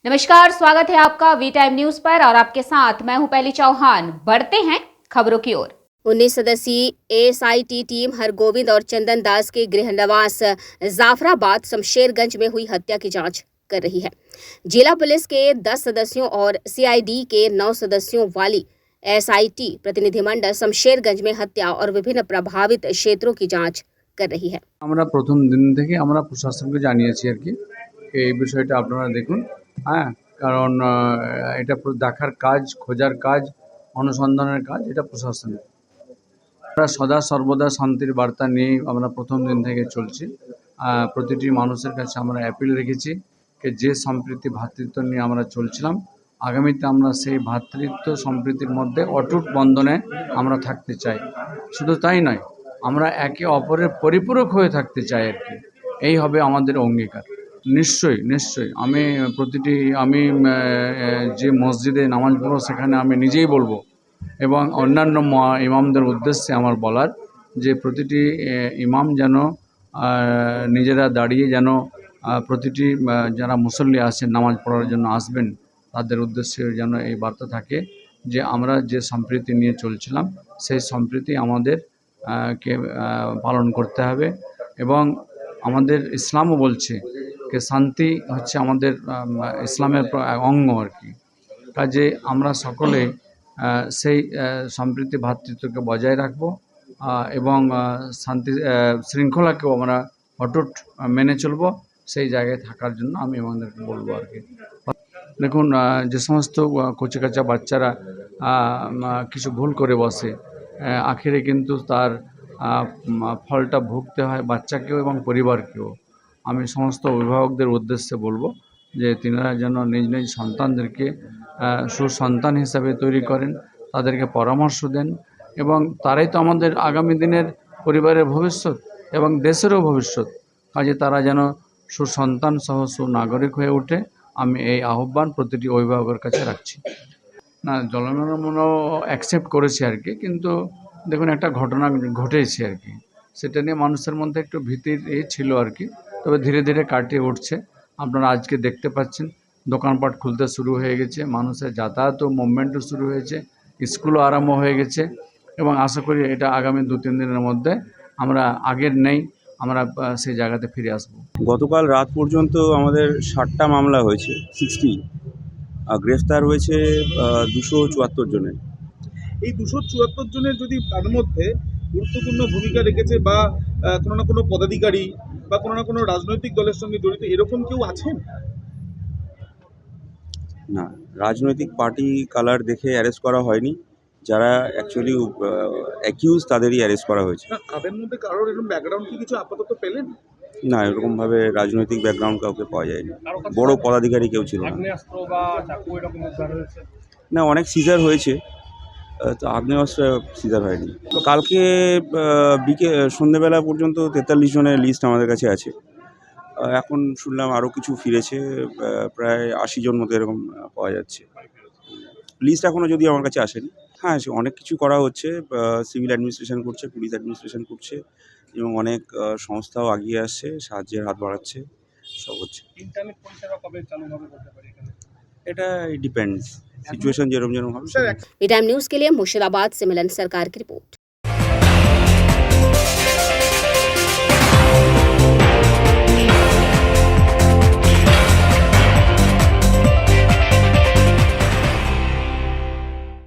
नमस्कार, स्वागत है आपका वी टाइम न्यूज पर और आपके साथ मैं हूं पहली चौहान। बढ़ते हैं खबरों की ओर। 19 सदस्यीय एएसआईटी टीम हरगोविंद और चंदन दास के गृह निवास जाफराबाद शमशेरगंज में हुई हत्या की जांच कर रही है। जिला पुलिस के 10 सदस्यों और सीआईडी के 9 सदस्यों वाली एएसआईटी प्रतिनिधिमंडल शमशेरगंज में हत्या और विभिन्न प्रभावित क्षेत्रों की जांच कर रही है। আমরা প্রথম দিন থেকে আমরা প্রশাসনকে জানিয়েছি আর কি এই বিষয়টা আপনারা দেখুন। হ্যাঁ, কারণ এটা দেখার কাজ, খোঁজার কাজ, অনুসন্ধানের কাজ এটা প্রশাসনের। আমরা সদা সর্বদা শান্তির বার্তা নিয়ে আমরা প্রথম দিন থেকে চলছি। প্রতিটি মানুষের কাছে আমরা অ্যাপিল রেখেছি যে সম্প্রীতি ভ্রাতৃত্ব নিয়ে আমরা চলছিলাম, আগামীতে আমরা সেই ভ্রাতৃত্ব সম্প্রীতির মধ্যে অটুট বন্ধনে আমরা থাকতে চাই। শুধু তাই নয়, আমরা একে অপরের পরিপূরক হয়ে থাকতে চাই আর কি। এই হবে আমাদের অঙ্গীকার। নিশ্চয়ই নিশ্চয়ই আমি যে মসজিদে নামাজ পড়ব সেখানে আমি নিজেই বলবো এবং অন্যান্য ইমামদের উদ্দেশ্যে আমার বলার যে প্রতিটি ইমাম যেন নিজেরা দাঁড়িয়ে যেন প্রতিটি যারা মুসল্লি আসেন নামাজ পড়ার জন্য আসবেন তাদের উদ্দেশ্যে যেন এই বার্তা থাকে যে আমরা যে সম্প্রীতি নিয়ে চলছিলাম সেই সম্প্রীতি আমাদের কে পালন করতে হবে এবং আমাদের ইসলামও বলছে যে শান্তি হচ্ছে আমাদের ইসলামের অঙ্গ আর কি। কাজে আমরা সকলে সেই সম্প্রীতি ভ্রাতৃত্বকে বজায় রাখব এবং শান্তি শৃঙ্খলাকেও আমরা অটুট মেনে চলব। সেই জায়গায় থাকার জন্য আমি আমাদেরকে বলবো আর কি। দেখুন, যে সমস্ত কচিকাঁচা বাচ্চারা কিছু ভুল করে বসে, আখেরে কিন্তু তার ফলটা ভুগতে হয় বাচ্চাকেও এবং পরিবারকেও। আমি সমস্ত অভিভাবকদের উদ্দেশ্যে বলবো যে তিনারা যেন নিজ নিজ সন্তানদেরকে সুসন্তান হিসাবে তৈরি করেন, তাদেরকে পরামর্শ দেন এবং তারাই তো আমাদের আগামী দিনের পরিবারের ভবিষ্যৎ এবং দেশেরও ভবিষ্যৎ। কাজে তারা যেন সুসন্তান সহ সুনাগরিক হয়ে ওঠে, আমি এই আহ্বান প্রতিটি অভিভাবকের কাছে রাখছি। না, জলমেলনও অ্যাকসেপ্ট করেছি আর কি, কিন্তু দেখুন একটা ঘটনা ঘটেছে আর কি, সেটা নিয়ে মানুষের মধ্যে একটু ভীতির ছিল আর কি। তবে ধীরে ধীরে কাটিয়ে উঠছে। আপনারা আজকে দেখতে পাচ্ছেন দোকানপাট খুলতে শুরু হয়ে গেছে, মানুষের যাতায়াত ও মুভমেন্টও শুরু হয়েছে, স্কুলও আরম্ভ হয়ে গেছে এবং আশা করি এটা আগামী 2-3 দিনের মধ্যে আমরা আগের নেই আমরা সেই জায়গাতে ফিরে আসব। গতকাল রাত পর্যন্ত আমাদের 60টা মামলা হয়েছে, 60। গ্রেফতার হয়েছে 274 জনের। এই 274 জনের যদি তার মধ্যে গুরুত্বপূর্ণ ভূমিকা রেখেছে বা কোনো না কোনো পদাধিকারী বা কোনো না কোনো রাজনৈতিক দলের সঙ্গে জড়িত এরকম কেউ আছেন? না, রাজনৈতিক পার্টি কালার দেখে অ্যারেস্ট করা হয়নি। যারা অ্যাকচুয়ালি অ্যাকিউজ তাদেরই অ্যারেস্ট করা হয়েছে। না, তাদের মধ্যে কারোর এরকম ব্যাকগ্রাউন্ড কি কিছু আপাতত পেলেন? না, এরকমভাবে রাজনৈতিক ব্যাকগ্রাউন্ড কাউকে পাওয়া যায়নি। বড় পদাধিকারী কেউ ছিল না। না, অনেক সিজার হয়েছে, তো আগ্নেয়াস্ত্র সিজার হয়নি। তো কালকে সন্ধ্যেবেলা পর্যন্ত 43 জনের লিস্ট আমাদের কাছে আছে। এখন শুনলাম আরও কিছু ফিরেছে, প্রায় 80 জন মতো এরকম পাওয়া যাচ্ছে। লিস্ট এখনও যদি আমার কাছে আসেনি। হ্যাঁ, অনেক কিছু করা হচ্ছে, সিভিল অ্যাডমিনিস্ট্রেশন করছে, পুলিশ অ্যাডমিনিস্ট্রেশন করছে এবং অনেক সংস্থাও আগিয়ে আসছে, সাহায্যের হাত বাড়াচ্ছে, সব হচ্ছে। ইন্টারনেট পরিষেবা কবে চালু হবে বলতে পারি এখানে? এটা ডিপেন্ডস, সিচুয়েশন যেরকম হবে। वी टाइम न्यूज के लिए मुर्शिदाबाद से मिलन सरकार की रिपोर्ट।